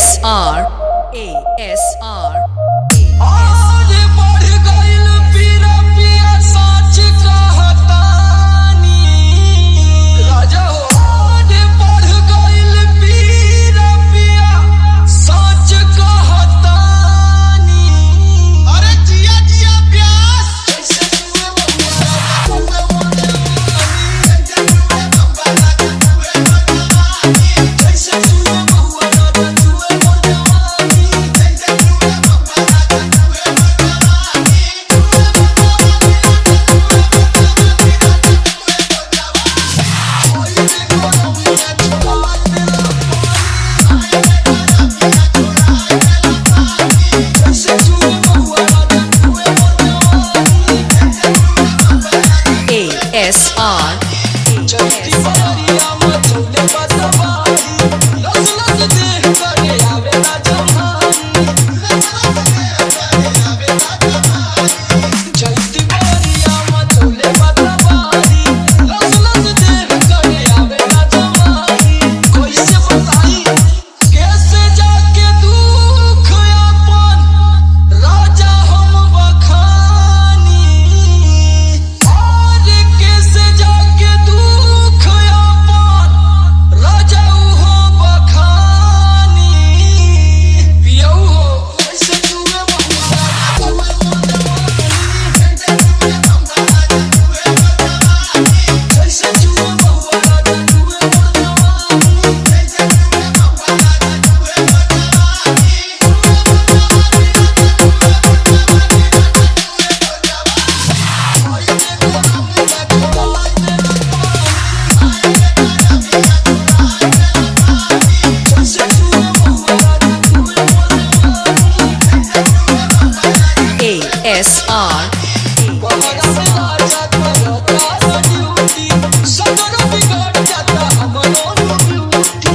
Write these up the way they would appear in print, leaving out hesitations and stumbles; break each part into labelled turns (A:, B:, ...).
A: ASR ASR
B: आज बढ़ गइल पीरा पिया सच कहतानी राजा हो। आज बढ़ गइल पीरा पिया सच कहतानी। अरे जिया जिया प्यास जैसे जुए
A: ASR
B: चलती बरिया मचौले बसवाही लस लस देह करे आवेला जवानी। चलती बरिया मचौले बसवाही लस लस देह करे आवेला जवानी। कैसे बताई कैसे जाके दुख अपन राजा हम बखानी। और कैसे जाके दुख अपन राजा हो बखानी। पियऊ हो कैसे जुए जैसे जुए बहुआ राजा जुए
A: ASR
B: बहरा से राजा करता ड्यूटी सगरो बिगड़ जाता हमरो ड्यूटी।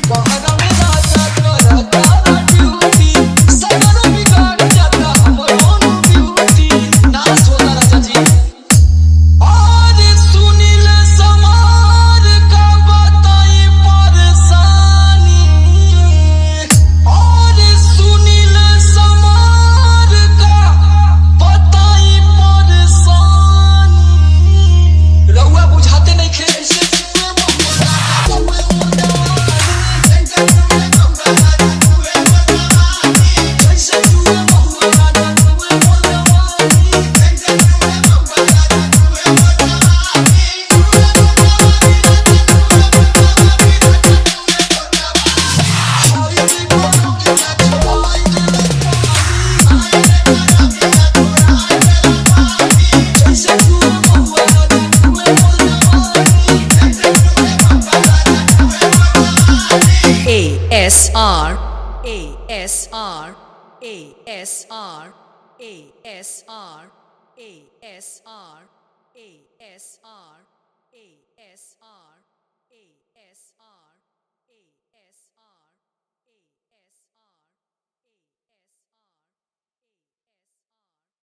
B: बहरा में राजा करता ड्यूटी सगरो बिगड़ जाता हमरो ड्यूटी। ना सोना राजा जी और सुनील समार का बताई परेशानी। और सुनील समार का बताई परेशानी। रउआ बुझाते नहीं खे ऐसे जैसे जुए बहुआ राजा जुए
A: ASR ASR ASR ASR ASR ASR ASR ASR